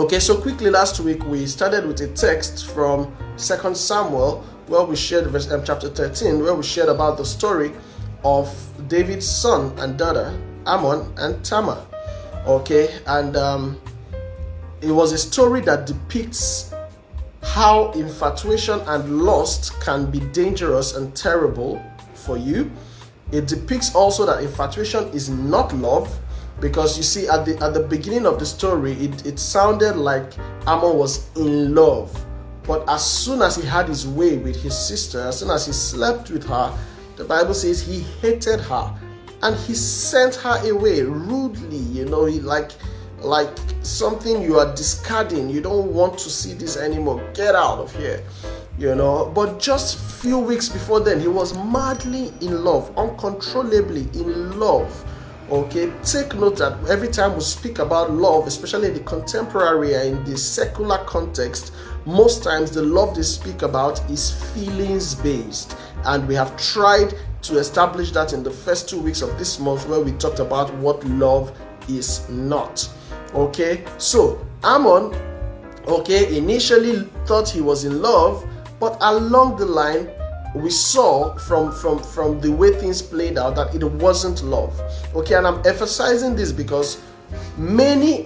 Okay, so quickly, last week we started with a text from 2 Samuel, where we shared chapter 13, where we shared about the story of David's son and daughter, Ammon and Tamar. Okay, and it was a story that depicts how infatuation and lust can be dangerous and terrible for you. It depicts also that infatuation is not love, because you see at the beginning of the story, it sounded like Ammon was in love. But as soon as he had his way with his sister, as soon as he slept with her, the Bible says he hated her and he sent her away rudely. He like something you are discarding. You don't want to see this anymore. Get out of here. But just few weeks before then, he was madly in love, uncontrollably in love. Okay, take note that every time we speak about love, especially in the contemporary and in the secular context, most times the love they speak about is feelings based, and we have tried to establish that in the first 2 weeks of this month, where we talked about what love is not. Okay, so Ammon, initially thought he was in love, but along the line we saw from the way things played out that it wasn't love. Okay, and I'm emphasizing this because many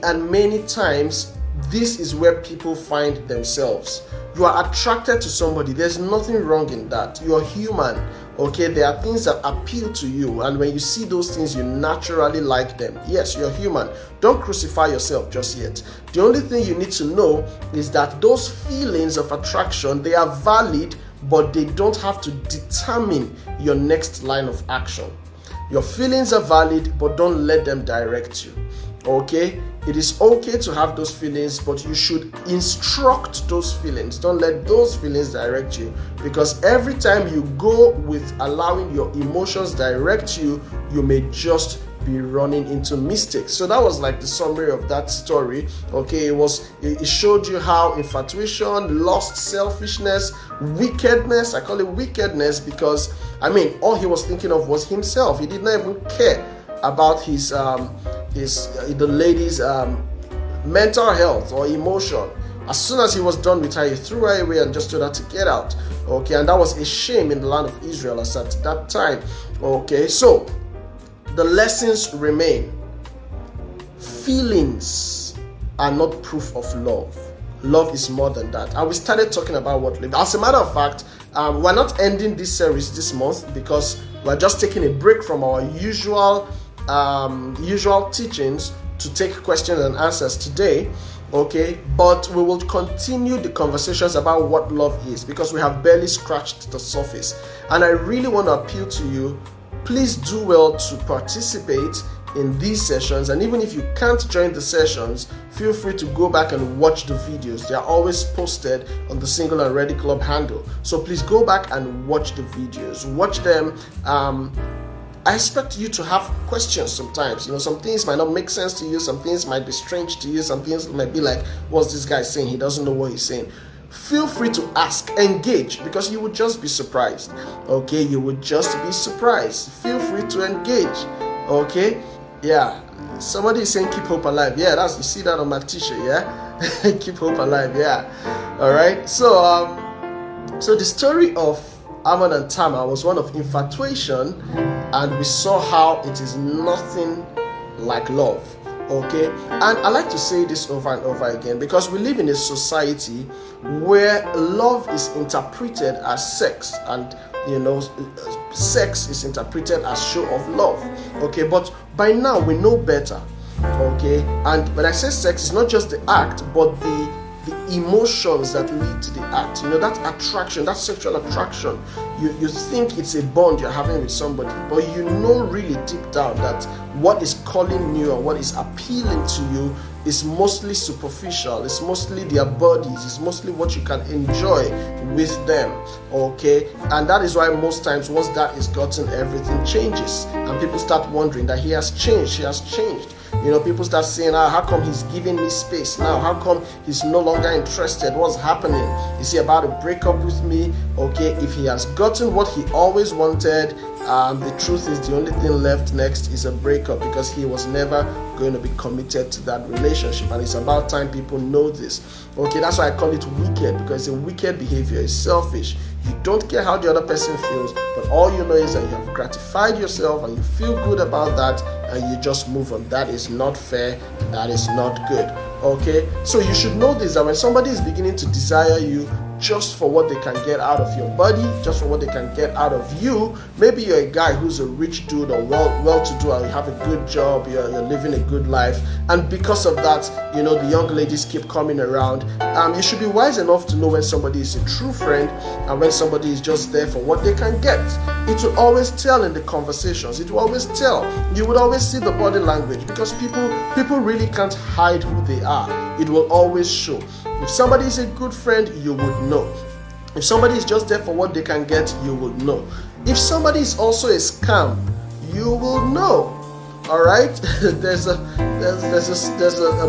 times this is where people find themselves. You are attracted to somebody. There's nothing wrong in that. You're human. Okay, there are things that appeal to you, and when you see those things, you naturally like them. Yes, you're human. Don't crucify yourself just yet. The only thing you need to know is that those feelings of attraction, they are valid, but they don't have to determine your next line of action. Your feelings are valid, but don't let them direct you. Okay? It is okay to have those feelings, but you should instruct those feelings. Don't let those feelings direct you, because every time you go with allowing your emotions direct you, you may just be running into mistakes. So that was like the summary of that story. Okay, it showed you how infatuation, lust, selfishness, wickedness, I call it wickedness because all he was thinking of was himself. He did not even care about the lady's mental health or emotion. As soon as he was done with her, he threw her away and just told her to get out. Okay, and that was a shame in the land of Israel as at that time. Okay, so the lessons remain. Feelings are not proof of love. Love is more than that. And we started talking about what love. As a matter of fact, we're not ending this series this month because we're just taking a break from our usual teachings to take questions and answers today. Okay, but we will continue the conversations about what love is, because we have barely scratched the surface. And I really want to appeal to you, please do well to participate in these sessions, and even if you can't join the sessions, feel free to go back and watch the videos. They are always posted on the Single and Ready Club handle, so please go back and watch the videos. Watch them. I expect you to have questions sometimes. Some things might not make sense to you, some things might be strange to you, some things might be like, what's this guy saying? He doesn't know what he's saying. Feel free to ask, engage, because you would just be surprised. Okay, you would just be surprised. Feel free to engage. Okay, yeah. Somebody is saying keep hope alive. Yeah, you see that on my t-shirt. Yeah, keep hope alive. Yeah. All right. So the story of Ammon and Tamar was one of infatuation, and we saw how it is nothing like love. Okay, and I like to say this over and over again because we live in a society where love is interpreted as sex, and sex is interpreted as show of love. Okay, but by now we know better. Okay, and when I say sex, it's not just the act, but the emotions that lead to the act. That attraction, that sexual attraction. You think it's a bond you're having with somebody, but really deep down that what is calling you or what is appealing to you is mostly superficial. It's mostly their bodies. It's mostly what you can enjoy with them. Okay, and that is why most times once that is gotten, everything changes, and people start wondering that he has changed. She has changed. People start saying, how come he's giving me space now? How come he's no longer interested? What's happening? Is he about to break up with me? Okay, if he has gotten what he always wanted, the truth is the only thing left next is a breakup, because he was never going to be committed to that relationship. And it's about time people know this. Okay, that's why I call it wicked, because it's a wicked behavior. It's selfish. You don't care how the other person feels, but all you know is that you have gratified yourself and you feel good about that, and you just move on. That is not fair. That is not good. Okay, so you should know this, that when somebody is beginning to desire you just for what they can get out of your body, just for what they can get out of you. Maybe you're a guy who's a rich dude or well-to-do, and you have a good job, you're living a good life, and because of that, the young ladies keep coming around. You should be wise enough to know when somebody is a true friend and when somebody is just there for what they can get. It will always tell in the conversations. It will always tell. You would always see the body language, because people really can't hide who they are. It will always show. If somebody is a good friend, you would know. If somebody is just there for what they can get, you will know. If somebody is also a scam, you will know. All right. There's a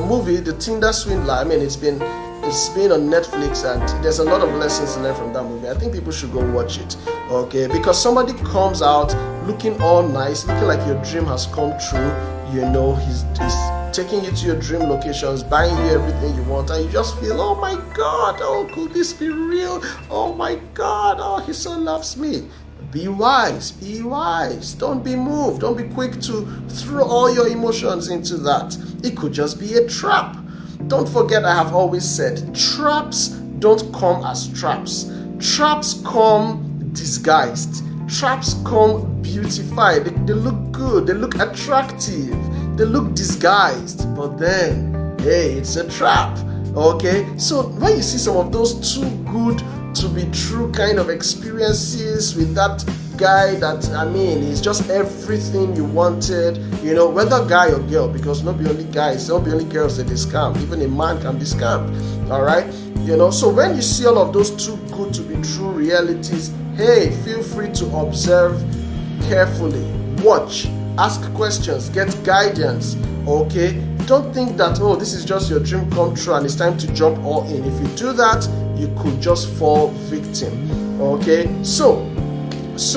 movie, The Tinder Swindler. I mean, it's been on Netflix, and there's a lot of lessons to learn from that movie. I think people should go watch it. Okay, because somebody comes out looking all nice, looking like your dream has come true. He's taking you to your dream locations, buying you everything you want, and you just feel, oh my God, oh, could this be real? Oh my God, oh, he so loves me. Be wise. Don't be moved. Don't be quick to throw all your emotions into that. It could just be a trap. Don't forget, I have always said, traps don't come as traps. Traps come disguised. Traps come beautified. They look good. They look attractive. They look disguised. But then, hey, it's a trap. Okay? So when you see some of those too good to be true kind of experiences with that guy that, he's just everything you wanted, whether guy or girl, because not be only guys, not be only girls that they scam. Even a man can be scammed. All right? So when you see all of those too good to be true realities, hey, feel free to observe carefully, watch, ask questions, get guidance. Okay? Don't think that, oh, this is just your dream come true and it's time to jump all in. If you do that, you could just fall victim. Okay? So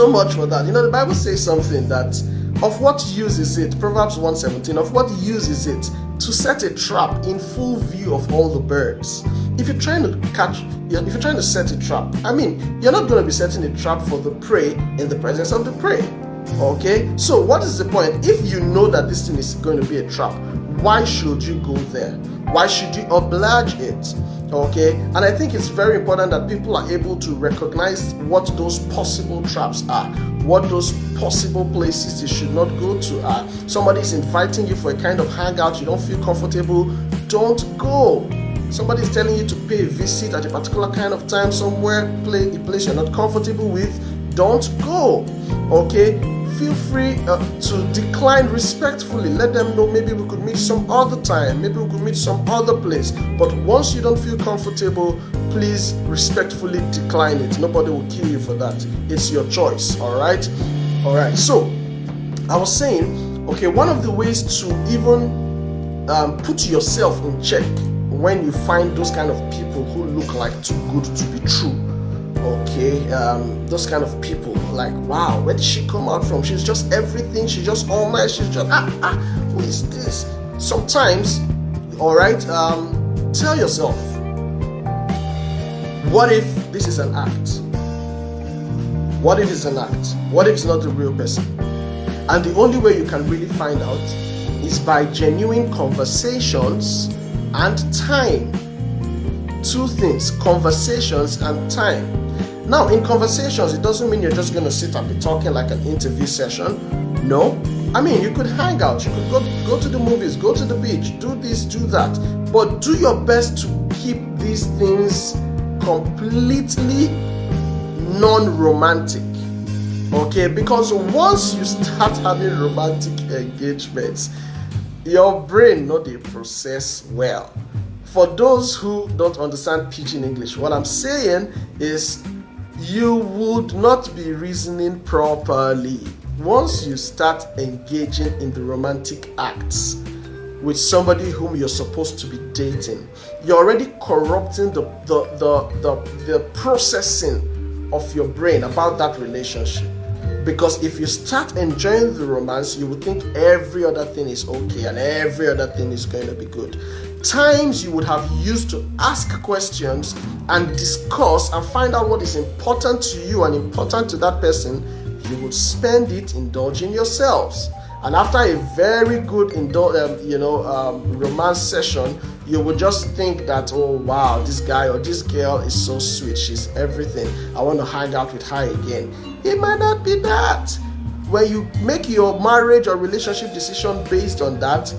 much for that. The Bible says something that, of what use is it, Proverbs 1:17, of what use is it to set a trap in full view of all the birds? If you're trying to set a trap, you're not going to be setting a trap for the prey in the presence of the prey. Okay? So what is the point? If you know that this thing is going to be a trap, why should you go there? Why should you oblige it? Okay? And I think it's very important that people are able to recognize what those possible traps are, what those possible places you should not go to are. Somebody's inviting you for a kind of hangout, you don't feel comfortable, don't go. Somebody's telling you to pay a visit at a particular kind of time somewhere, a place you're not comfortable with, don't go. Okay? Feel free to decline respectfully. Let them know maybe we could meet some other time, maybe we could meet some other place. But once you don't feel comfortable, please respectfully decline it. Nobody will kill you for that. It's your choice. All right. So I was saying, okay, one of the ways to even put yourself in check when you find those kind of people who look like too good to be true. Okay, those kind of people, like, wow, where did she come out from? She's just everything. She's just all nice. She's just who is this? Sometimes, all right, tell yourself, what if this is an act? What if it's an act? What if it's not a real person? And the only way you can really find out is by genuine conversations and time. Two things, conversations and time. Now, in conversations, it doesn't mean you're just going to sit and be talking like an interview session. No. You could hang out. You could go to the movies, go to the beach, do this, do that. But do your best to keep these things completely non-romantic. Okay? Because once you start having romantic engagements, your brain not dey process well. For those who don't understand pidgin English, what I'm saying is you would not be reasoning properly. Once you start engaging in the romantic acts with somebody whom you're supposed to be dating, you're already corrupting the processing of your brain about that relationship. Because if you start enjoying the romance, you will think every other thing is okay and every other thing is going to be good. Times you would have used to ask questions and discuss and find out what is important to you and important to that person, you would spend it indulging yourselves. And after a very good romance session, you would just think that, oh wow, this guy or this girl is so sweet, she's everything, I want to hang out with her again. It might not be that. When you make your marriage or relationship decision based on that,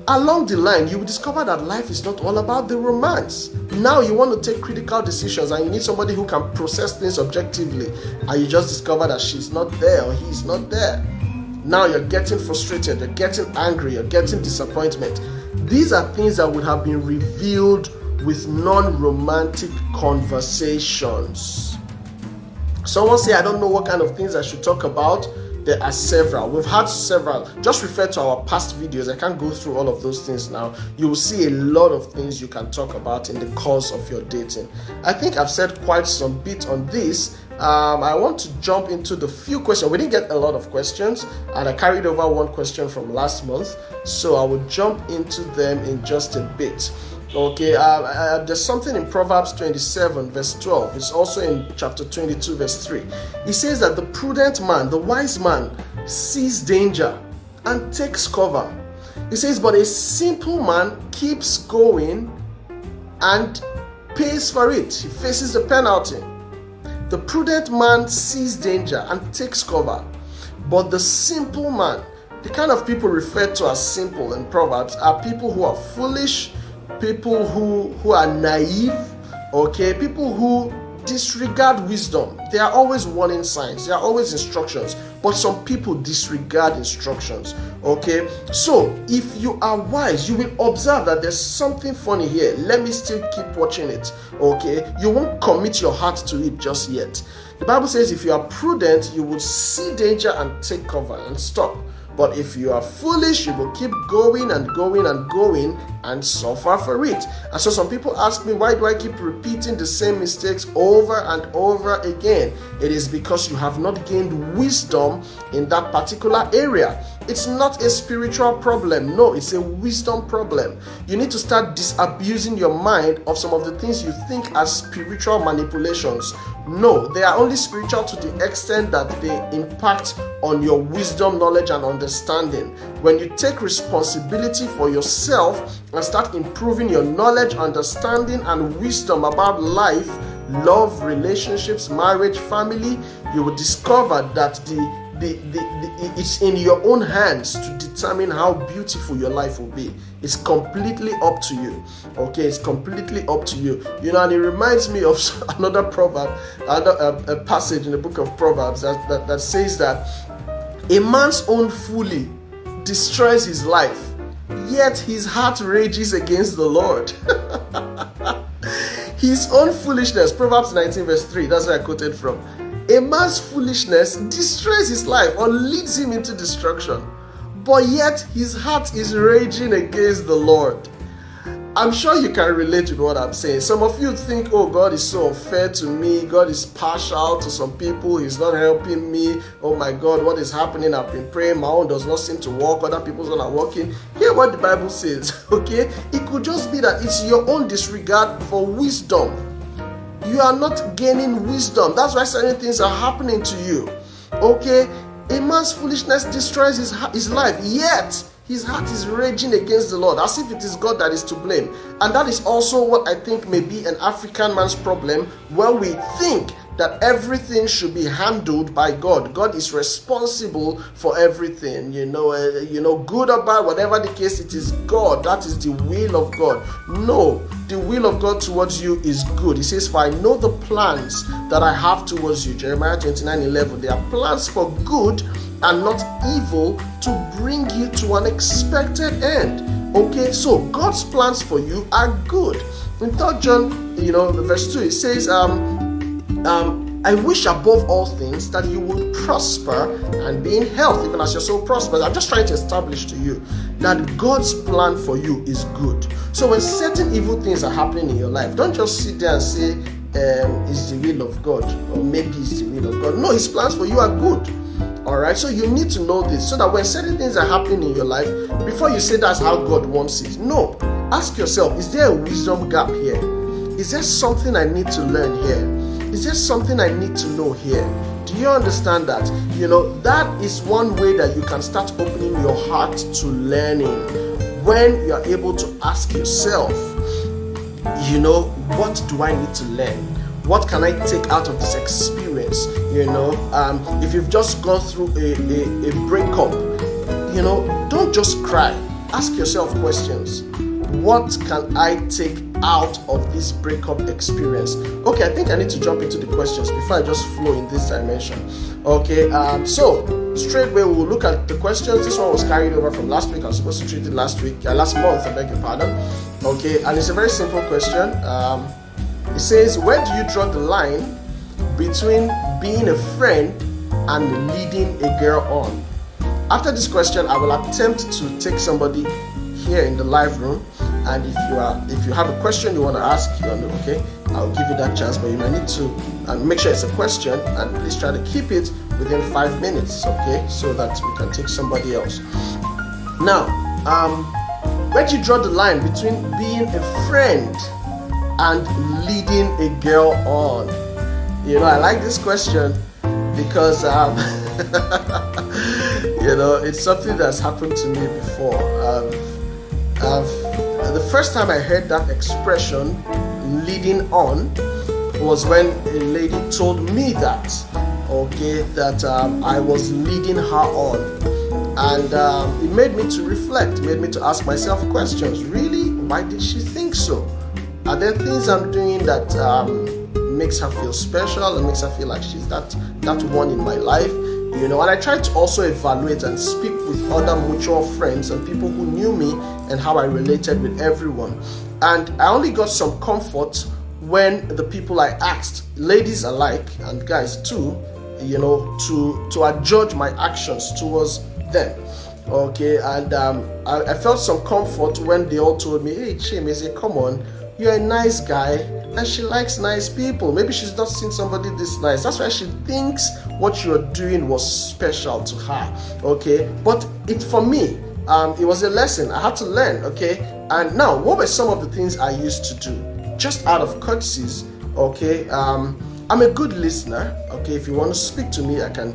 along the line, you will discover that life is not all about the romance. Now you want to take critical decisions and you need somebody who can process things objectively, and you just discover that she's not there or he's not there. Now you're getting frustrated, you're getting angry, you're getting disappointment. These are things that would have been revealed with non-romantic conversations. Someone say, I don't know what kind of things I should talk about. There are several. We've had several. Just refer to our past videos. I can't go through all of those things now. You will see a lot of things you can talk about in the course of your dating. I think I've said quite some bit on this. I want to jump into the few questions. We didn't get a lot of questions, and I carried over one question from last month, so I will jump into them in just a bit. Okay, there's something in Proverbs 27 verse 12. It's also in chapter 22 verse 3. It says that the prudent man, the wise man, sees danger and takes cover. It says, but a simple man keeps going and pays for it. He faces the penalty. The prudent man sees danger and takes cover. But the simple man, the kind of people referred to as simple in Proverbs, are people who are foolish, people who are naive, okay, people who disregard wisdom. There are always warning signs, there are always instructions, but some people disregard instructions, okay. So if you are wise, you will observe that there's something funny here. Let me still keep watching it, okay. You won't commit your heart to it just yet. The Bible says if you are prudent, you will see danger and take cover and stop. But if you are foolish, you will keep going and going and going and suffer for it. And so some people ask me, why do I keep repeating the same mistakes over and over again? It is because you have not gained wisdom in that particular area. It's not a spiritual problem. No, it's a wisdom problem. You need to start disabusing your mind of some of the things you think are spiritual manipulations. No, they are only spiritual to the extent that they impact on your wisdom, knowledge, and understanding. When you take responsibility for yourself and start improving your knowledge, understanding, and wisdom about life, love, relationships, marriage, family, you will discover that it's in your own hands to determine how beautiful your life will be. It's completely up to you. Okay, it's completely up to you. You know, and it reminds me of another proverb, a passage in the book of Proverbs that says that a man's own folly destroys his life, yet his heart rages against the Lord. His own foolishness, Proverbs 19 verse 3, that's where I quoted from. A man's foolishness destroys his life or leads him into destruction, but yet his heart is raging against the Lord. I'm sure you can relate to what I'm saying. Some of you think, oh, God is so unfair to me. God is partial to some people. He's not helping me. Oh my God, what is happening? I've been praying. My own does not seem to work. Other people's are not working. Hear what the Bible says, okay? It could just be that it's your own disregard for wisdom. You are not gaining wisdom. That's why certain things are happening to you. Okay? A man's foolishness destroys his life, yet his heart is raging against the Lord, as if it is God that is to blame. And that is also what I think may be an African man's problem, where we think that everything should be handled by God. God is responsible for everything, you know, good or bad, whatever the case, it is God. That is the will of God. No, the will of God towards you is good. He says, for I know the plans that I have towards you. Jeremiah 29:11. They are plans for good and not evil, to bring you to an expected end. Okay, so God's plans for you are good. In 3 John, verse 2, it says, I wish above all things that you would prosper and be in health, even as your soul prospers. I'm just trying to establish to you that God's plan for you is good. So when certain evil things are happening in your life, don't just sit there and say, it's the will of God, or maybe it's the will of God. No, His plans for you are good. All right, so you need to know this so that when certain things are happening in your life, before you say that's how God wants it, no, ask yourself, is there a wisdom gap here? Is there something I need to learn here? Is there something I need to know here? Do you understand that? That is one way that you can start opening your heart to learning, when you are able to ask yourself, what do I need to learn? What can I take out of this experience? If you've just gone through a breakup, don't just cry. Ask yourself questions. What can I take out of this breakup experience? Okay, I think I need to jump into the questions before I just flow in this dimension. Okay, so straight away we'll look at the questions. This one was carried over from last week. I was supposed to treat it last month, I beg your pardon. Okay, and it's a very simple question. It says, where do you draw the line between being a friend and leading a girl on? After this question, I will attempt to take somebody here in the live room, and if you have a question you want to ask, okay, I'll give you that chance, but you might need to make sure it's a question, and please try to keep it within 5 minutes, okay, so that we can take somebody else. Now, where do you draw the line between being a friend and leading a girl on? I like this question because it's something that's happened to me before. The first time I heard that expression, leading on, was when a lady told me that I was leading her on. And it made me to reflect, made me to ask myself questions. Really? Why did she think so? Are there things I'm doing that makes her feel special and makes her feel like she's that one in my life? And I tried to also evaluate and speak with other mutual friends and people who knew me and how I related with everyone. And I only got some comfort when the people I asked, ladies alike and guys too, to adjudge my actions towards them. Okay, and I felt some comfort when they all told me, hey Chimeze, come on, you're a nice guy and she likes nice people. Maybe she's not seen somebody this nice. That's why she thinks what you're doing was special to her. Okay, but for me, it was a lesson I had to learn. Okay, and now what were some of the things I used to do just out of courtesies? Okay, I'm a good listener. Okay, if you want to speak to me, I can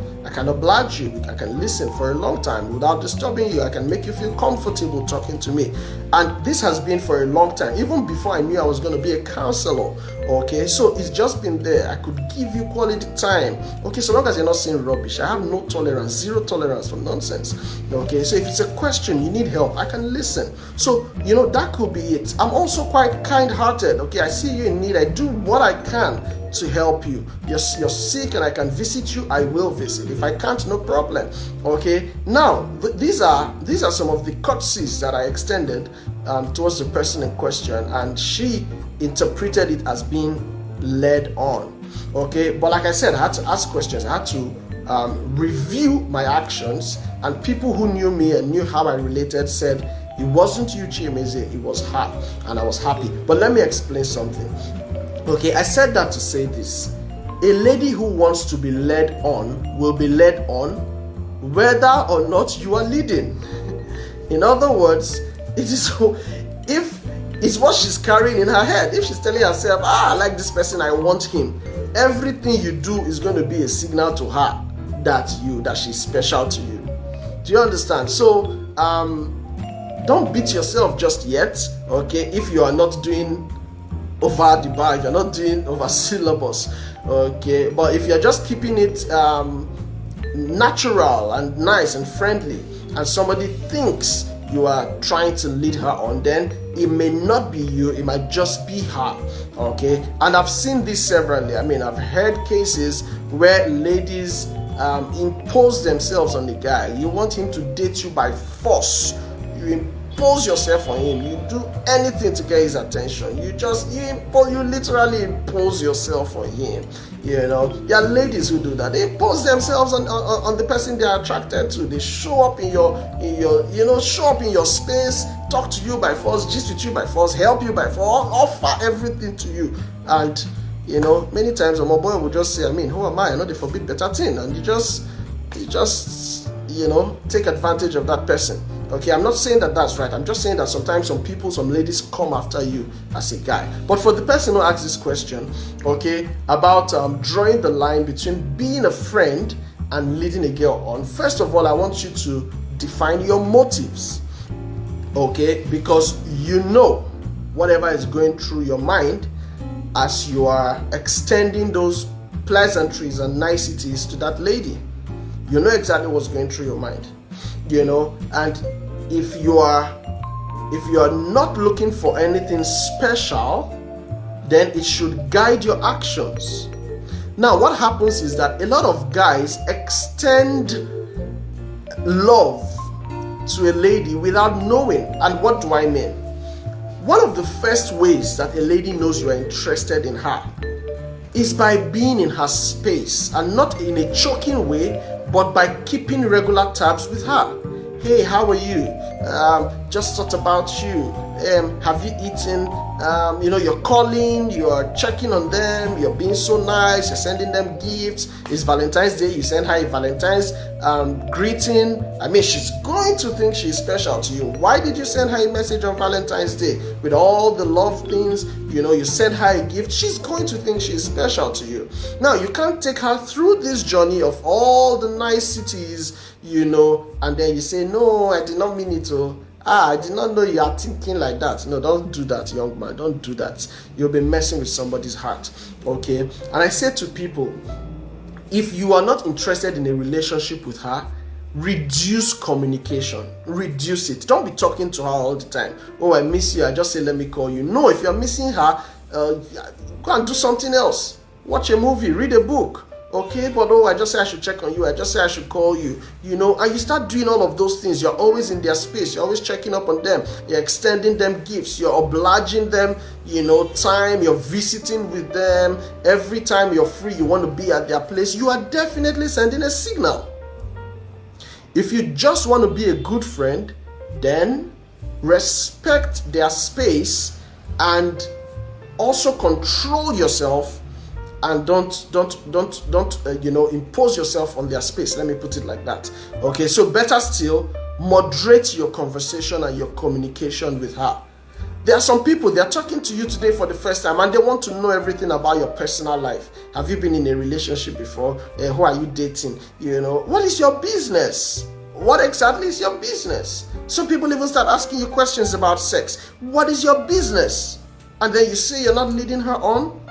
oblige you. I can listen for a long time without disturbing you. I can make you feel comfortable talking to me. And this has been for a long time, even before I knew I was going to be a counselor. Okay, so it's just been there. I could give you quality time. Okay, so long as you're not saying rubbish. I have no tolerance, zero tolerance for nonsense. Okay, so if it's a question, you need help, I can listen. So, that could be it. I'm also quite kind-hearted. Okay, I see you in need. I do what I can to help you. You're sick and I can visit you, I will visit. If I can't, no problem. Okay, now these are some of the courtesies that I extended towards the person in question, and she interpreted it as being led on. Okay, but like I said, I had to ask questions. I had to review my actions, and people who knew me and knew how I related said, it wasn't you, Chimeze, it was her, and I was happy. But let me explain something. Okay, I said that to say this. A lady who wants to be led on will be led on whether or not you are leading. In other words, if it's what she's carrying in her head. If she's telling herself, I like this person, I want him, everything you do is going to be a signal to her that she's special to you. Do you understand? So don't beat yourself just yet. Okay, if you are not doing over the bar, if you're not doing over syllabus, okay, but if you're just keeping it natural and nice and friendly, and somebody thinks you are trying to lead her on, then it may not be you, it might just be her. Okay, and I've seen this severally. I've heard cases where ladies impose themselves on the guy. You want him to date you by force. You impose yourself on him. You do anything to get his attention. You literally impose yourself on him. There are ladies who do that. They impose themselves on the person they are attracted to. They show up in your space, talk to you by force, gist with you by force, help you by force, offer everything to you. And many times my boy will just say, who am I? I know they forbid better thing, and you just you just, take advantage of that person. Okay, I'm not saying that that's right. I'm just saying that sometimes some ladies come after you as a guy. But for the person who asked this question, okay, about drawing the line between being a friend and leading a girl on, first of all, I want you to define your motives. Okay, because whatever is going through your mind as you are extending those pleasantries and niceties to that lady. You know exactly what's going through your mind, and if you are not looking for anything special, then it should guide your actions. Now, what happens is that a lot of guys extend love to a lady without knowing. And what do I mean? One of the first ways that a lady knows you are interested in her is by being in her space, and not in a choking way, but by keeping regular tabs with her. Hey, how are you? Just thought about you. Have you eaten? You're calling, you're checking on them, you're being so nice, you're sending them gifts. It's Valentine's Day, you send her a Valentine's greeting. I mean, she's going to think she's special to you. Why did you send her a message on Valentine's Day? With all the love things, you send her a gift, she's going to think she's special to you. Now, you can't take her through this journey of all the niceties, and then you say, no, I did not mean it to. I did not know you are thinking like that. No, don't do that, young man. Don't do that. You'll be messing with somebody's heart. Okay? And I say to people, if you are not interested in a relationship with her, reduce communication. Reduce it. Don't be talking to her all the time. Oh, I miss you. I just say, let me call you. No, if you're missing her, go and do something else. Watch a movie. Read a book. Okay, but I just say I should check on you. I just say I should call you. And you start doing all of those things. You're always in their space. You're always checking up on them. You're extending them gifts. You're obliging them, time. You're visiting with them. Every time you're free, you want to be at their place. You are definitely sending a signal. If you just want to be a good friend, then respect their space and also control yourself. And don't impose yourself on their space. Let me put it like that. Okay, so better still, moderate your conversation and your communication with her. There are some people, they are talking to you today for the first time and they want to know everything about your personal life. Have you been in a relationship before? Who are you dating? What is your business? What exactly is your business? Some people even start asking you questions about sex. What is your business? And then you say you're not leading her on.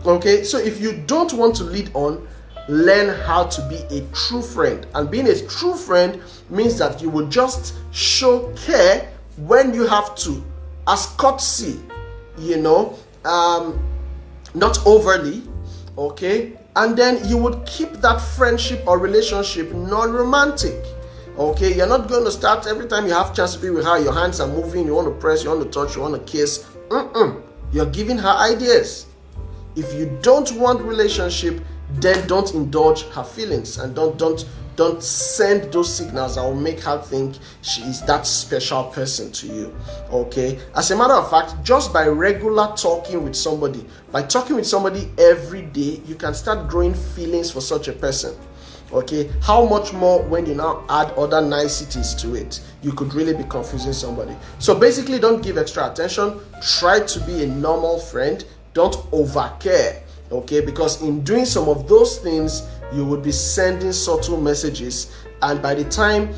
Okay, so if you don't want to lead on, learn how to be a true friend. And being a true friend means that you will just show care when you have to, as courtesy, not overly, okay? And then you would keep that friendship or relationship non-romantic. Okay, you're not going to start every time you have a chance to be with her, your hands are moving, you want to press, you want to touch, you want to kiss. You're giving her ideas. If you don't want relationship, then don't indulge her feelings and don't send those signals that will make her think she is that special person to you. Okay? As a matter of fact, just by regular talking with somebody, by talking with somebody every day, you can start growing feelings for such a person. Okay? How much more when you now add other niceties to it? You could really be confusing somebody. So basically, don't give extra attention. Try to be a normal friend. Don't overcare, okay? Because in doing some of those things, you would be sending subtle messages. And by the time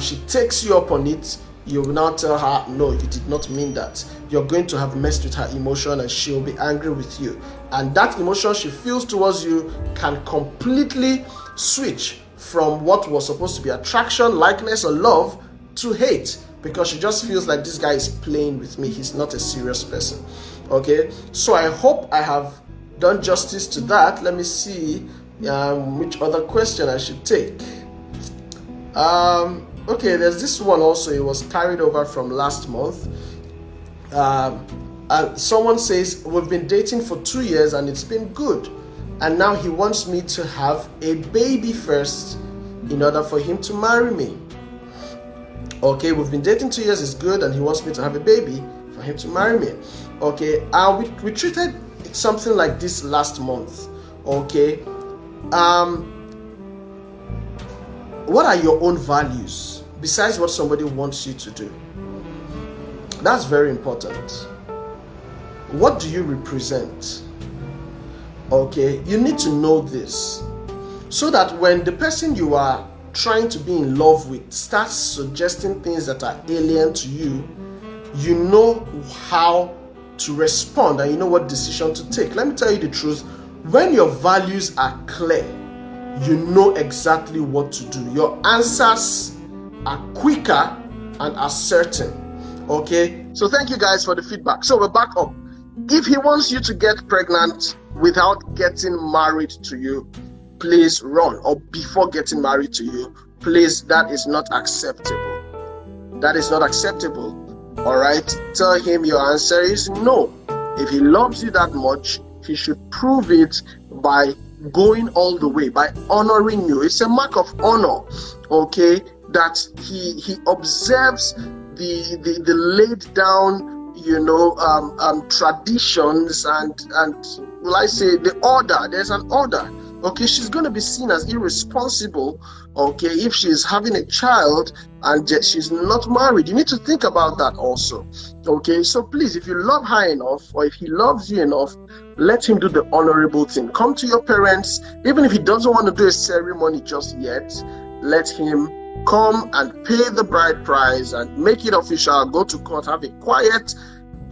she takes you up on it, you will now tell her, no, you did not mean that. You're going to have messed with her emotion and she'll be angry with you. And that emotion she feels towards you can completely switch from what was supposed to be attraction, likeness, or love to hate. Because she just feels like this guy is playing with me. He's not a serious person. Okay, so I hope I have done justice to that. Let me see which other question I should take. Okay, there's this one also. It was carried over from last month. Someone says, we've been dating for 2 years and it's been good. And now he wants me to have a baby first in order for him to marry me. Okay, we've been dating 2 years, it's good, and he wants me to have a baby for him to marry me. Okay, we treated something like this last month. Okay, What are your own values besides what somebody wants you to do? That's very important. What do you represent? Okay, you need to know this so that when the person you are trying to be in love with starts suggesting things that are alien to you, you know how to respond and you know what decision to take. Let me tell you the truth. When your values are clear, you know exactly what to do. Your answers are quicker and are certain. Okay, so thank you guys for the feedback. So we're back up. If he wants you to get pregnant without getting married to you, please run. Or before getting married to you, please, that is not acceptable. That is not acceptable. All right, tell him your answer is no. If he loves you that much, he should prove it by going all the way, by honoring you. It's a mark of honor, okay, that he observes the laid down, traditions and will I say the order. There's an order. Okay, she's going to be seen as irresponsible, okay, if she's having a child and she's not married. You need to think about that also, okay? So please, if you love her enough, or if he loves you enough, let him do the honorable thing. Come to your parents, even if he doesn't want to do a ceremony just yet, let him come and pay the bride price and make it official, go to court, have a quiet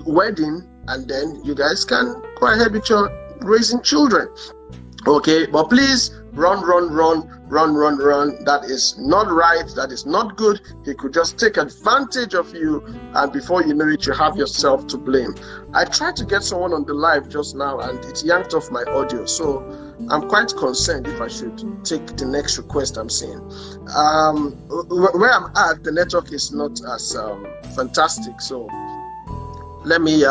wedding, and then you guys can go ahead with your raising children. Okay, but please run. That is not right. That is not good. He could just take advantage of you, and before you know it, you have yourself to blame. I tried to get someone on the live just now, and it yanked off my audio. So I'm quite concerned if I should take the next request I'm seeing. Where I'm at, the network is not as fantastic. So let me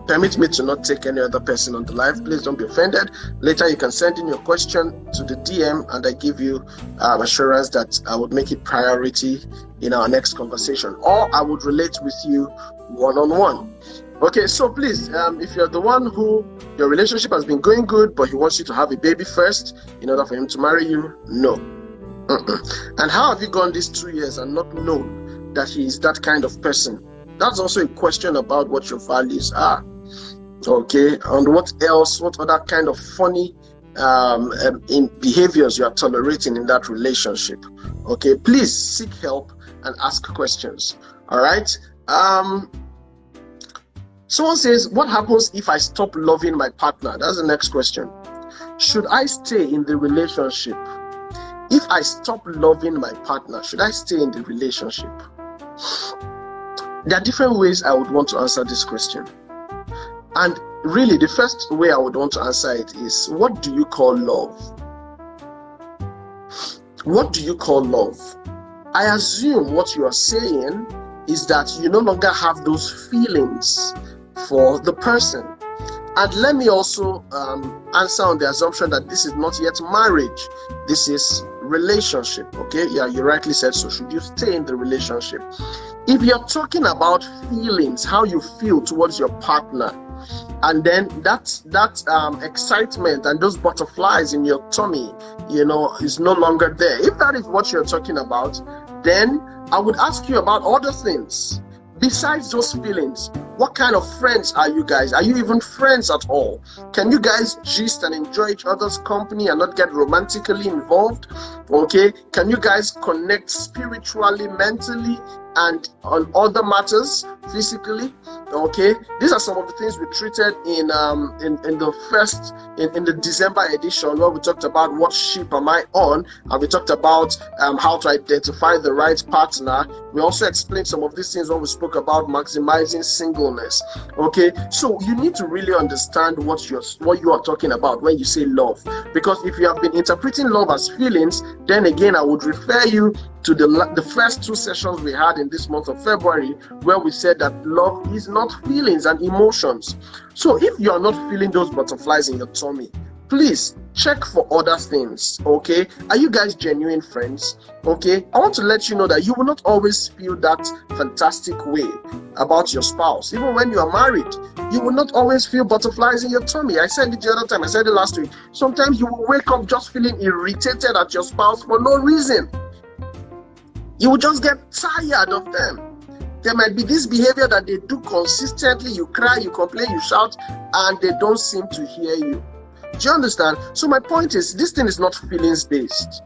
permit me to not take any other person on the live. Please don't be offended. Later you can send in your question to the DM, and I give you assurance that I would make it priority in our next conversation, or I would relate with you one-on-one. Okay, so please, if you're the one who your relationship has been going good, but he wants you to have a baby first in order for him to marry you, no. And how have you gone these 2 years and not known that he is that kind of person? That's also a question about what your values are. Okay, and what else, what other kind of funny in behaviors you are tolerating in that relationship. Okay, please seek help and ask questions. All right. Someone says, what happens if I stop loving my partner? That's the next question. Should I stay in the relationship? If I stop loving my partner, should I stay in the relationship? There are different ways I would want to answer this question. And really, the first way I would want to answer it is, what do you call love? What do you call love? I assume what you are saying is that you no longer have those feelings for the person. And let me also answer on the assumption that this is not yet marriage. This is relationship. Okay, yeah, you rightly said so. Should you stay in the relationship? If you're talking about feelings, how you feel towards your partner, and then that excitement and those butterflies in your tummy, is no longer there. If that is what you're talking about, then I would ask you about other things. Besides those feelings, what kind of friends are you guys? Are you even friends at all? Can you guys gist and enjoy each other's company and not get romantically involved? Okay, can you guys connect spiritually, mentally, and on other matters physically? Okay, these are some of the things we treated in the December edition, where we talked about what ship am I on, and we talked about how to identify the right partner. We also explained some of these things when we spoke about maximizing singleness. Okay, so you need to really understand what you are talking about when you say love, because if you have been interpreting love as feelings, then again I would refer you to the first 2 sessions we had in this month of February, where we said that love is not feelings and emotions. So if you are not feeling those butterflies in your tummy, please check for other things. Okay, are you guys genuine friends? Okay, I want to let you know that you will not always feel that fantastic way about your spouse. Even when you are married, you will not always feel butterflies in your tummy. I said it the other time, I said it last week. Sometimes you will wake up just feeling irritated at your spouse for no reason. You will just get tired of them. There might be this behavior that they do consistently. You cry, you complain, you shout, and they don't seem to hear you. Do you understand? So my point is, this thing is not feelings based.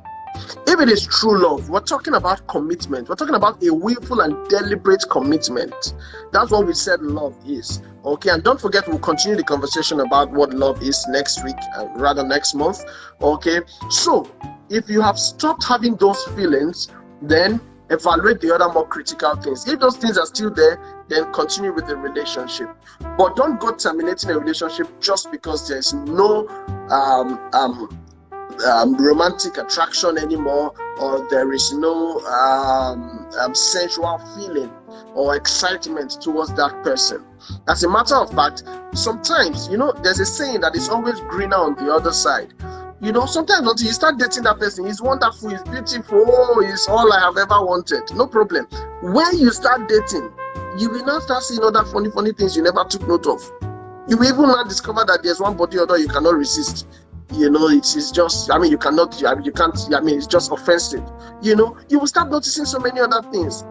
If it is true love, we're talking about commitment. We're talking about a willful and deliberate commitment. That's what we said love is. Okay, and don't forget, we'll continue the conversation about what love is next week, rather next month. Okay, so if you have stopped having those feelings, then evaluate the other more critical things. If those things are still there, then continue with the relationship. But don't go terminating a relationship just because there's no romantic attraction anymore, or there is no sensual feeling or excitement towards that person. As a matter of fact, sometimes, there's a saying that it's always greener on the other side. Sometimes until you start dating that person, he's wonderful, he's beautiful, he's all I have ever wanted. No problem. When you start dating, you will not start seeing other funny things you never took note of. You will even not discover that there's one body odor you cannot resist. It's just, you can't, it's just offensive. You will start noticing so many other things.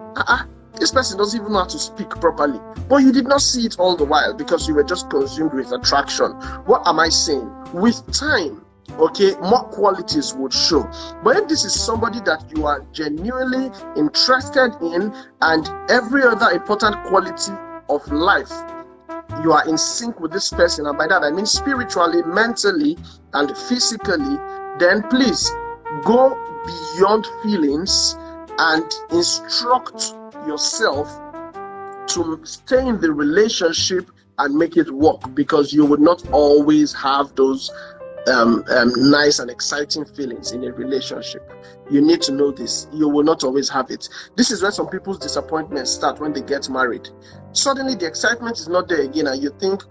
This person doesn't even know how to speak properly. But you did not see it all the while because you were just consumed with attraction. What am I saying? With time, okay, more qualities would show. But if this is somebody that you are genuinely interested in, and every other important quality of life, you are in sync with this person, and by that I mean spiritually, mentally, and physically, then please go beyond feelings and instruct yourself to stay in the relationship and make it work, because you would not always have those nice and exciting feelings in a relationship. You need to know this. You will not always have it. This is where some people's disappointments start when they get married. Suddenly the excitement is not there again, and you think,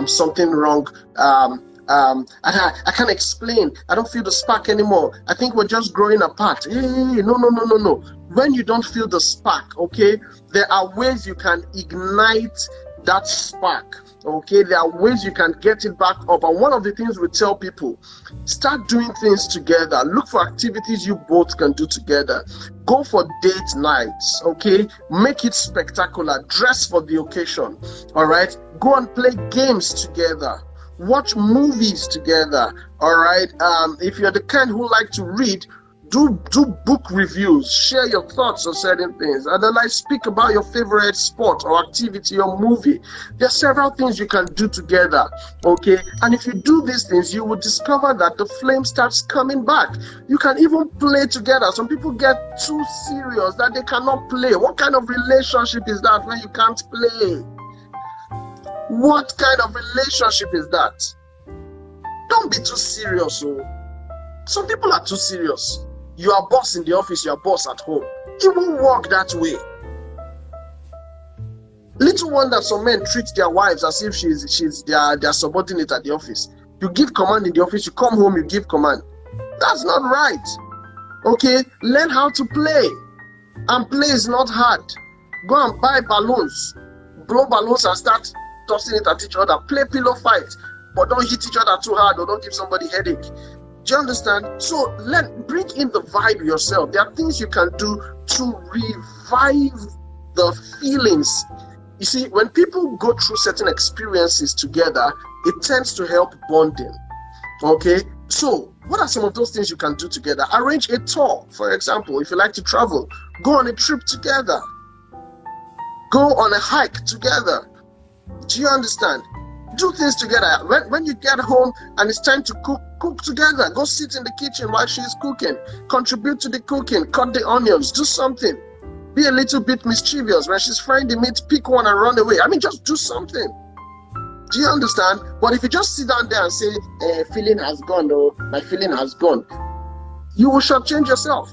something wrong. I can't explain. I don't feel the spark anymore. I think we're just growing apart. Hey, no. When you don't feel the spark, okay, there are ways you can ignite that spark. Okay, there are ways you can get it back up. And one of the things we tell people, start doing things together. Look for activities you both can do together. Go for date nights, okay? Make it spectacular. Dress for the occasion, all right? Go and play games together. Watch movies together, all right? If you're the kind who like to read, do book reviews, share your thoughts on certain things, and then speak about your favorite sport or activity or movie. There are several things you can do together, okay? And if you do these things, you will discover that the flame starts coming back. You can even play together. Some people get too serious that they cannot play. What kind of relationship is that when you can't play? What kind of relationship is that? Don't be too serious. Some people are too serious. You are boss in the office, you are boss at home. It won't work that way. Little wonder some men treat their wives as if she's their subordinate at the office. You give command in the office, you come home, you give command. That's not right. Okay, learn how to play. And play is not hard. Go and buy balloons. Blow balloons and start tossing it at each other. Play pillow fight. But don't hit each other too hard, or don't give somebody headache. Do you understand? So bring in the vibe yourself. There are things you can do to revive the feelings. You see, when people go through certain experiences together, it tends to help bonding. Okay? So, what are some of those things you can do together? Arrange a tour, for example. If you like to travel, go on a trip together. Go on a hike together. Do you understand? Do things together. When you get home and it's time to cook together. Go sit in the kitchen while she's cooking. Contribute to the cooking. Cut the onions. Do something. Be a little bit mischievous. When she's frying the meat, pick one and run away. Just do something. Do you understand? But if you just sit down there and say, feeling has gone, or my feeling has gone, you will shortchange yourself.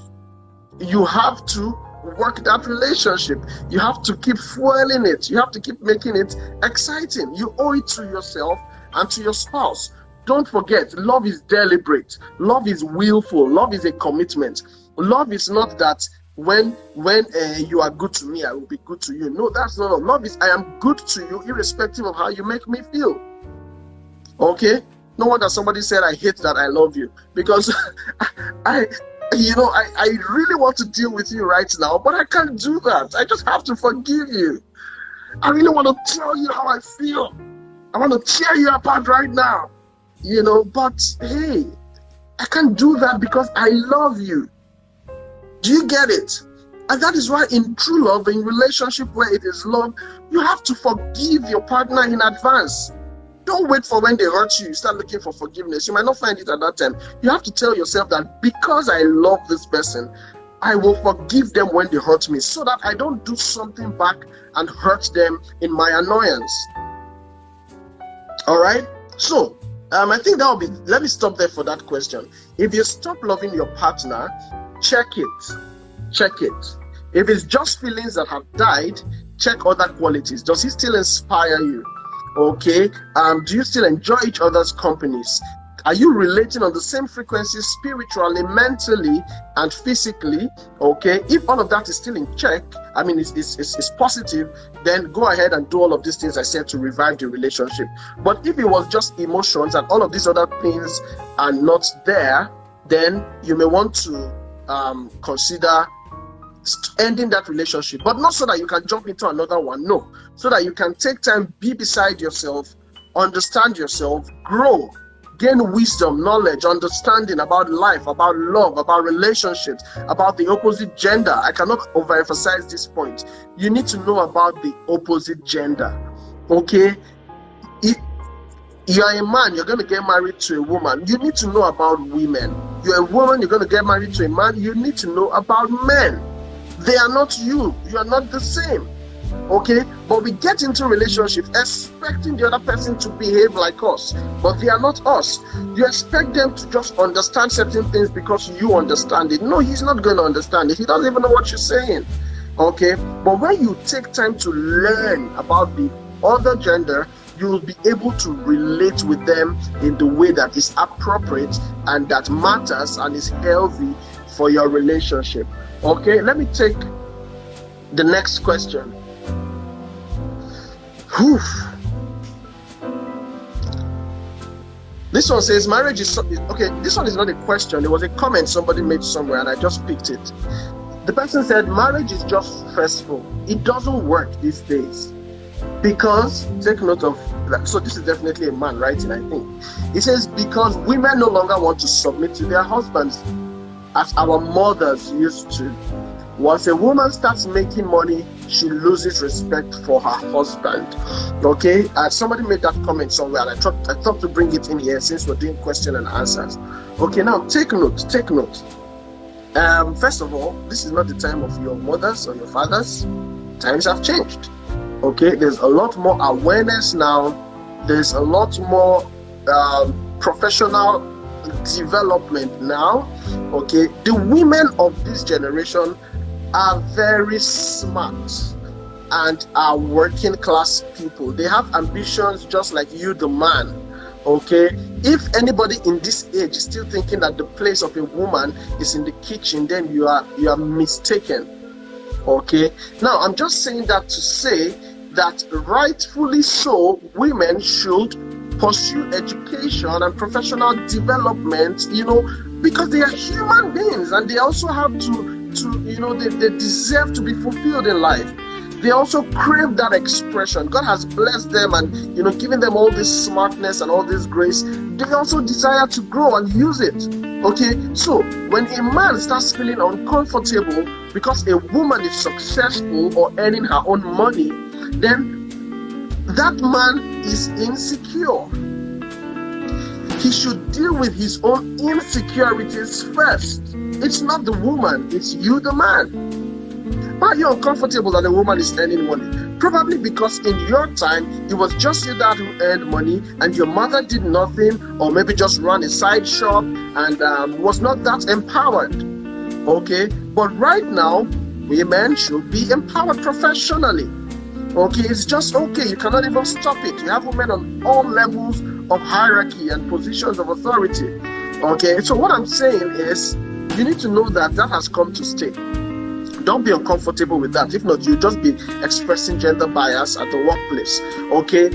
You have to work that relationship. You have to keep fueling it. You have to keep making it exciting. You owe it to yourself and to your spouse. Don't forget, love is deliberate. Love is willful. Love is a commitment. Love is not that when you are good to me, I will be good to you. No, that's not love. Love is I am good to you irrespective of how you make me feel. Okay? No wonder somebody said, I hate that I love you. Because I really want to deal with you right now, but I can't do that. I just have to forgive you. I really want to tell you how I feel. I want to tear you apart right now. But hey, I can't do that because I love you. Do you get it? And that is why in true love, in relationship where it is love, you have to forgive your partner in advance. Don't wait for when they hurt you, start looking for forgiveness. You might not find it at that time. You have to tell yourself that because I love this person, I will forgive them when they hurt me so that I don't do something back and hurt them in my annoyance. All right? So, I think that will be, let me stop there for that question. If you stop loving your partner, check it. Check it. If it's just feelings that have died, check other qualities. Does he still inspire you? Okay. Do you still enjoy each other's companies? Are you relating on the same frequency spiritually, mentally, and physically? Okay. If all of that is still in check, it's positive, then go ahead and do all of these things I said to revive the relationship. But if it was just emotions and all of these other things are not there, then you may want to consider ending that relationship, but not so that you can jump into another one. No, so that you can take time, be beside yourself, understand yourself, grow, gain wisdom, knowledge, understanding about life, about love, about relationships, about the opposite gender. I cannot overemphasize this point. You need to know about the opposite gender. Okay? If you're a man, you're going to get married to a woman. You need to know about women. You're a woman, you're going to get married to a man. You need to know about men. They are not you. You are not the same. Okay? But we get into relationships expecting the other person to behave like us. But they are not us. You expect them to just understand certain things because you understand it. No, he's not going to understand it. He doesn't even know what you're saying. Okay? But when you take time to learn about the other gender, you will be able to relate with them in the way that is appropriate and that matters and is healthy for your relationship. Okay, let me take the next question. Whew. This one says marriage is okay. This one is not a question. It was a comment somebody made somewhere and I just picked it. The person said marriage is just stressful. It doesn't work these days. Because, take note of that. So this is definitely a man writing, I think. It says because women no longer want to submit to their husbands as our mothers used to. Once a woman starts making money, she loses respect for her husband. Okay? Somebody made that comment somewhere and I thought to bring it in here since we're doing question and answers. Okay, now take note. First of all, this is not the time of your mothers or your fathers. Times have changed. Okay, there's a lot more awareness now. There's a lot more professional development now. Okay, the women of this generation are very smart and are working class people. They have ambitions just like you, the man. Okay, if anybody in this age is still thinking that the place of a woman is in the kitchen, then you are mistaken. Okay, now I'm just saying that to say that rightfully so, women should pursue education and professional development, because they are human beings and they also have to they deserve to be fulfilled in life. They also crave that expression. God has blessed them and given them all this smartness and all this grace. They also desire to grow and use it. Okay, so when a man starts feeling uncomfortable because a woman is successful or earning her own money, then that man is insecure. He should deal with his own insecurities first. It's not the woman, it's you, the man. Why are you uncomfortable that a woman is earning money? Probably because in your time, it was just your dad who earned money and your mother did nothing, or maybe just ran a side shop and was not that empowered. Okay, but right now, women should be empowered professionally. Okay, it's just okay. You cannot even stop it. You have women on all levels of hierarchy and positions of authority. Okay, so what I'm saying is, you need to know that has come to stay. Don't be uncomfortable with that. If not, you'll just be expressing gender bias at the workplace. Okay,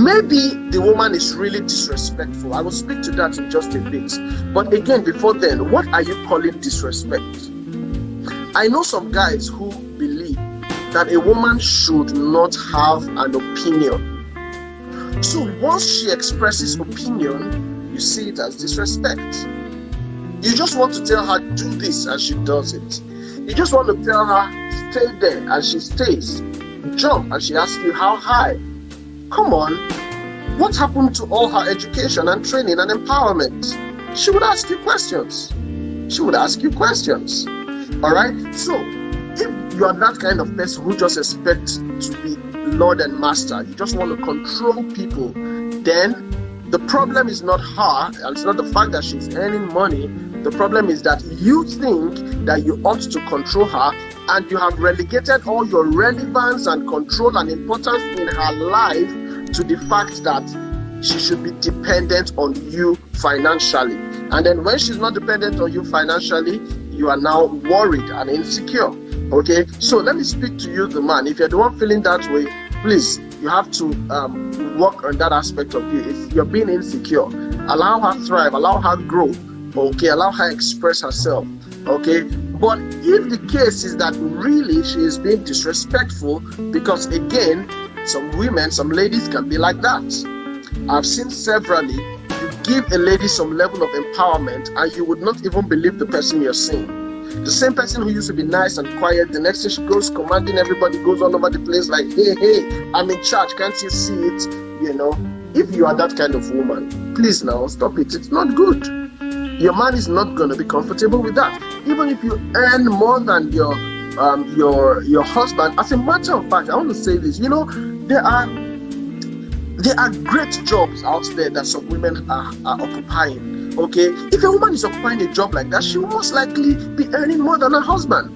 Maybe the woman is really disrespectful. I will speak to that in just a bit. But again, before then, what are you calling disrespect? I know some guys who believe that a woman should not have an opinion. So once she expresses opinion, you see it as disrespect. You just want to tell her, do this, and she does it. You just want to tell her, stay there, and she stays. Jump, and she asks you, how high? Come on, what happened to all her education and training and empowerment? She would ask you questions. She would ask you questions. Alright? So, if you are that kind of person who just expects to be Lord and Master, you just want to control people, then the problem is not her, and it's not the fact that she's earning money. The problem is that you think that you ought to control her, and you have relegated all your relevance and control and importance in her life to the fact that she should be dependent on you financially. And then when she's not dependent on you financially, you are now worried and insecure. Okay, so let me speak to you, the man. If you're the one feeling that way, please, you have to work on that aspect of you. If you're being insecure, allow her thrive, allow her grow. Okay, allow her express herself. Okay, but if the case is that really she is being disrespectful, because again, some women, some ladies can be like that. I've seen severally, you give a lady some level of empowerment and you would not even believe the person you're seeing. The same person who used to be nice and quiet, the next thing she goes commanding everybody, goes all over the place like, hey, I'm in charge, can't you see it? You know, if you are that kind of woman, please now stop it. It's not good. Your man is not going to be comfortable with that. Even if you earn more than your husband. As a matter of fact, I want to say this. You know, there are great jobs out there that some women are occupying. Okay, if a woman is occupying a job like that, she will most likely be earning more than her husband.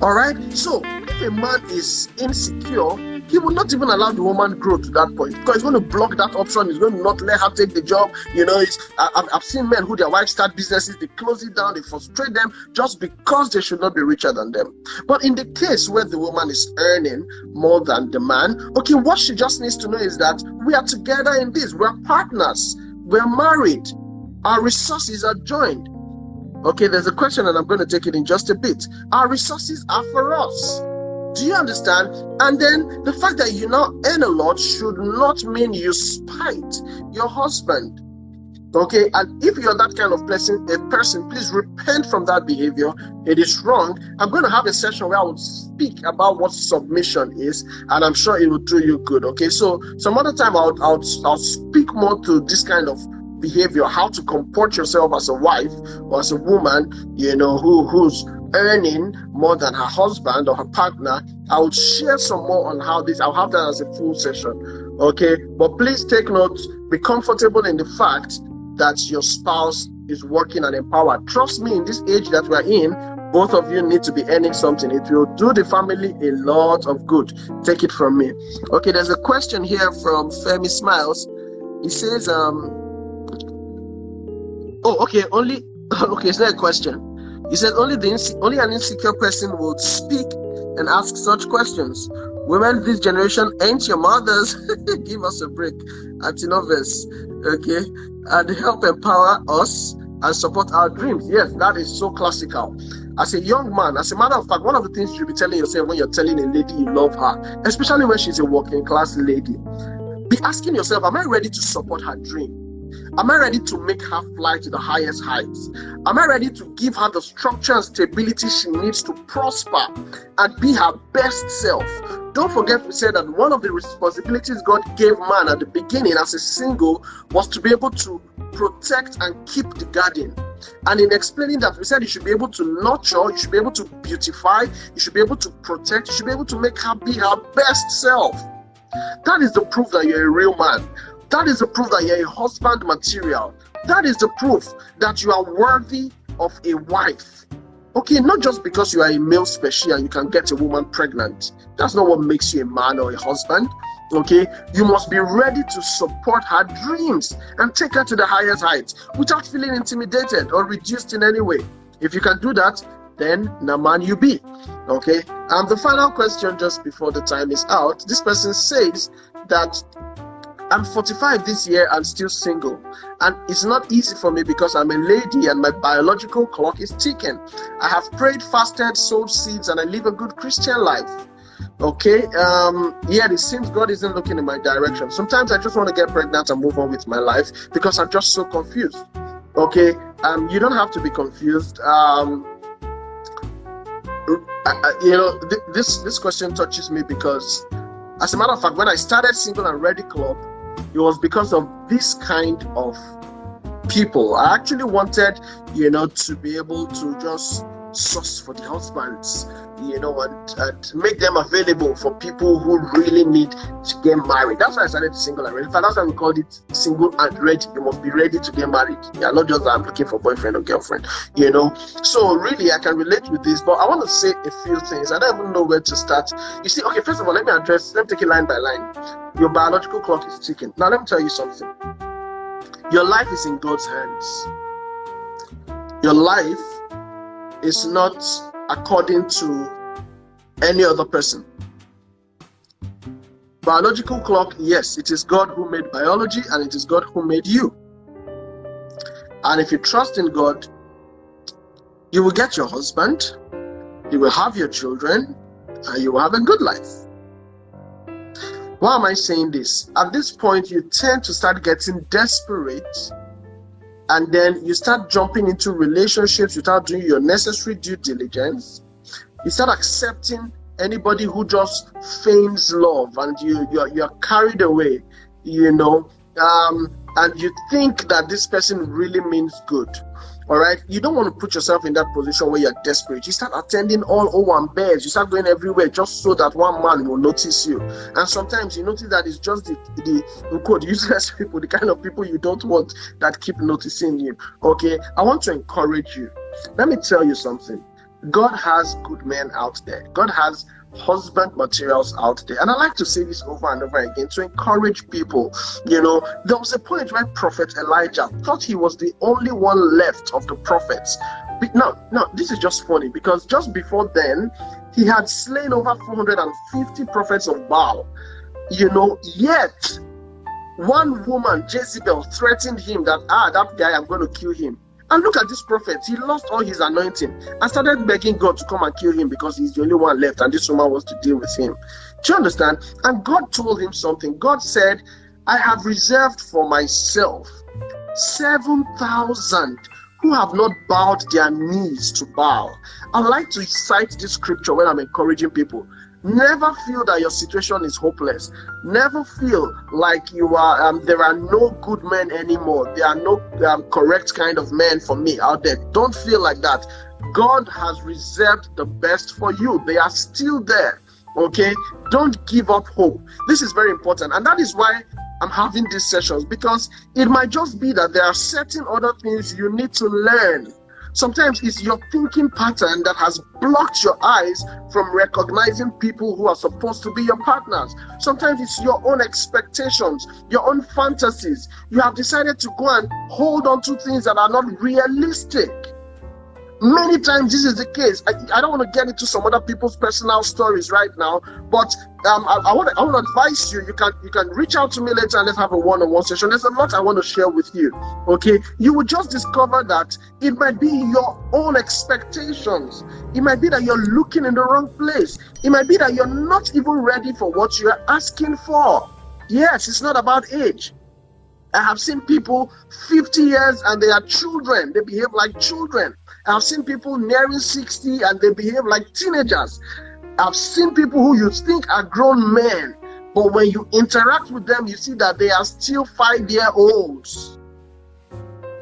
All right. So if a man is insecure, he will not even allow the woman grow to that point, because he's going to block that option. He's going to not let her take the job. You know, I've seen men who their wives start businesses, they close it down, they frustrate them just because they should not be richer than them. But in the case where the woman is earning more than the man, okay, what she just needs to know is that we are together in this. We're partners. We're married. Our resources are joined. Okay, there's a question and I'm going to take it in just a bit. Our resources are for us. Do you understand? And then the fact that you now earn a lot should not mean you spite your husband. Okay, and if you're that kind of person, please repent from that behavior. It is wrong. I'm going to have a session where I will speak about what submission is, and I'm sure it will do you good. Okay, so some other time I'll speak more to this kind of behavior, how to comport yourself as a wife or as a woman, you know, who's earning more than her husband or her partner. I will share some more on how this, I'll have that as a full session. Okay, but please take note, be comfortable in the fact that your spouse is working and empowered. Trust me, in this age that we're in, both of you need to be earning something. It will do the family a lot of good. Take it from me. Okay, there's a question here from Femi Smiles. He says, it's not a question. He said only an insecure person would speak and ask such questions. Women this generation ain't your mothers. Give us a break. Antinovus. Okay, and help empower us and support our dreams. Yes, that is so classical. As a young man, as a matter of fact, one of the things you should be telling yourself when you're telling a lady you love her, especially when she's a working class lady, be asking yourself, am I ready to support her dream? Am I ready to make her fly to the highest heights? Am I ready to give her the structure and stability she needs to prosper and be her best self? Don't forget, we said that one of the responsibilities God gave man at the beginning as a single was to be able to protect and keep the garden. And in explaining that, we said you should be able to nurture, you should be able to beautify, you should be able to protect, you should be able to make her be her best self. That is the proof that you're a real man. That is the proof that you're a husband material. That is the proof that you are worthy of a wife. Okay, not just because you are a male special and you can get a woman pregnant. That's not what makes you a man or a husband. Okay, you must be ready to support her dreams and take her to the highest heights without feeling intimidated or reduced in any way. If you can do that, then the man you be. Okay, and the final question just before the time is out, this person says that I'm 45 this year and still single. And it's not easy for me because I'm a lady and my biological clock is ticking. I have prayed, fasted, sowed seeds, and I live a good Christian life. Okay, yet it seems God isn't looking in my direction. Sometimes I just want to get pregnant and move on with my life because I'm just so confused. Okay, you don't have to be confused. This question touches me because, as a matter of fact, when I started Single and Ready Club, it was because of this kind of people. I actually wanted, to be able to just source for the husbands, and make them available for people who really need to get married. That's why I started Single and Ready. In fact, that's why we called it Single and Ready. You must be ready to get married. Yeah, not just that I'm looking for boyfriend or girlfriend, So really, I can relate with this, but I want to say a few things. I don't even know where to start. You see, okay, first of all, let me take it line by line. Your biological clock is ticking. Now, let me tell you something. Your life is in God's hands. Your life is not according to any other person. Biological clock, yes, it is God who made biology and it is God who made you. And if you trust in God, you will get your husband, you will have your children, and you will have a good life. Why am I saying this? At this point, you tend to start getting desperate, and then you start jumping into relationships without doing your necessary due diligence. You start accepting anybody who just feigns love, and you're carried away, and you think that this person really means good. All right, you don't want to put yourself in that position where you're desperate. You start attending all Owambe's. You start going everywhere just so that one man will notice you. And sometimes you notice that it's just the useless people, the kind of people you don't want that keep noticing you. Okay, I want to encourage you. Let me tell you something. God has good men out there. God has husband materials out there. And I like to say this over and over again to encourage people. There was a point where Prophet Elijah thought he was the only one left of the prophets. No, this is just funny because just before then, he had slain over 450 prophets of Baal. Yet one woman, Jezebel, threatened him that, that guy, I'm going to kill him. And look at this prophet. He lost all his anointing and started begging God to come and kill him because he's the only one left and this woman wants to deal with him. Do you understand? And God told him something. God said, I have reserved for myself 7,000 who have not bowed their knees to Baal. I like to cite this scripture when I'm encouraging people. Never feel that your situation is hopeless. Never feel like you are. There are no good men anymore. There are no correct kind of men for me out there. Don't feel like that. God has reserved the best for you. They are still there. Okay? Don't give up hope. This is very important, and that is why I'm having these sessions, because it might just be that there are certain other things you need to learn. Sometimes it's your thinking pattern that has blocked your eyes from recognizing people who are supposed to be your partners. Sometimes it's your own expectations, your own fantasies. You have decided to go and hold on to things that are not realistic. Many times this is the case. I don't want to get into some other people's personal stories right now, but I want to advise you. You can reach out to me later and let's have a one-on-one session. There's a lot I want to share with you. Okay, you will just discover that it might be your own expectations. It might be that you're looking in the wrong place. It might be that you're not even ready for what you're asking for. Yes, it's not about age. I have seen people 50 years and they are children. They behave like children. I've seen people nearing 60 and they behave like teenagers. I've seen people who you think are grown men, but when you interact with them, you see that they are still 5-year-olds.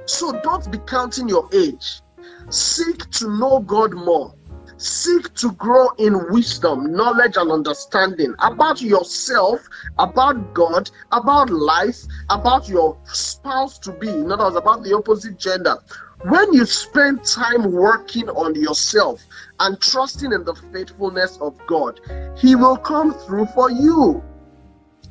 So don't be counting your age. Seek to know God more. Seek to grow in wisdom, knowledge, and understanding about yourself, about God, about life, about your spouse to be, in other words, about the opposite gender. When you spend time working on yourself and trusting in the faithfulness of God, He will come through for you.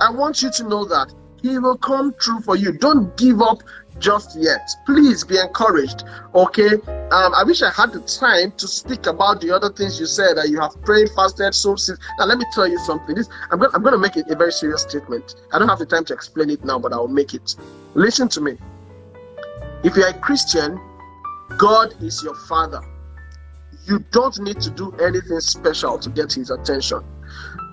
I want you to know that He will come through for you. Don't give up just yet. Please be encouraged, okay? I wish I had the time to speak about the other things you said, that you have prayed, fasted, so now let me tell you something. I'm going to make it a very serious statement. I don't have the time to explain it now, but I'll make it. Listen to me. If you're a Christian, God is your Father. You don't need to do anything special to get his attention.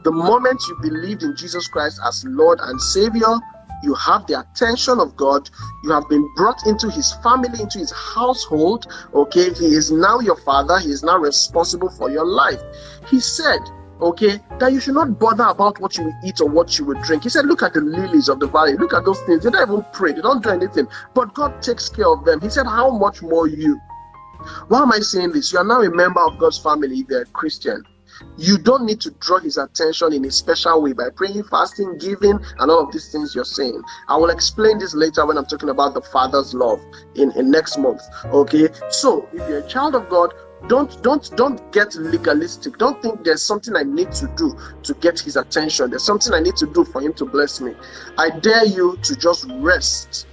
The moment you believed in Jesus Christ as Lord and Savior, you have the attention of God. You have been brought into his family, into his household. Okay, he is now your Father. He is now responsible for your life. He said, okay, that you should not bother about what you will eat or what you will drink. He said, look at the lilies of the valley. Look at those things. They don't even pray. They don't do anything. But God takes care of them. He said, how much more you? Why am I saying this? You are now a member of God's family if you're a Christian. You don't need to draw his attention in a special way by praying, fasting, giving, and all of these things you're saying. I will explain this later when I'm talking about the Father's love in next month. Okay, so if you're a child of God, don't get legalistic. Don't think there's something I need to do to get his attention. There's something I need to do for him to bless me. I dare you to just rest.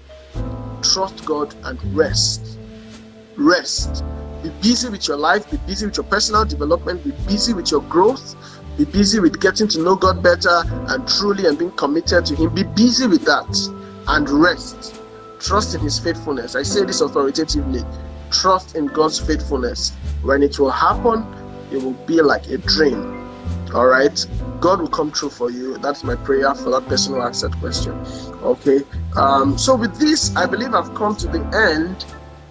Trust God and rest. Rest. Be busy with your life. Be busy with your personal development. Be busy with your growth. Be busy with getting to know God better and truly and being committed to him. Be busy with that and rest. Trust in his faithfulness. I say this authoritatively. Trust in God's faithfulness. When it will happen, it will be like a dream. All right? God will come true for you. That's my prayer for that person who asked that question. Okay? So with this, I believe I've come to the end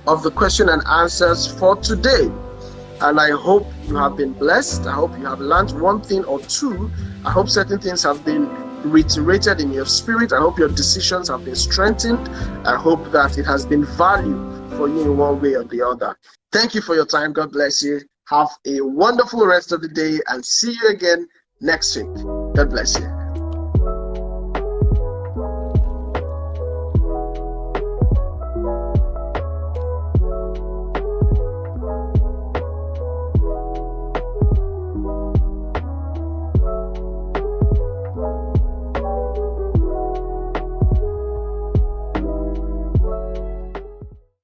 of the question and answers for today, and I hope you have been blessed. I hope you have learned one thing or two. I hope certain things have been reiterated in your spirit. I hope your decisions have been strengthened. I hope that it has been value for you in one way or the other. Thank you for your time. God bless you. Have a wonderful rest of the day and see you again next week. God bless you.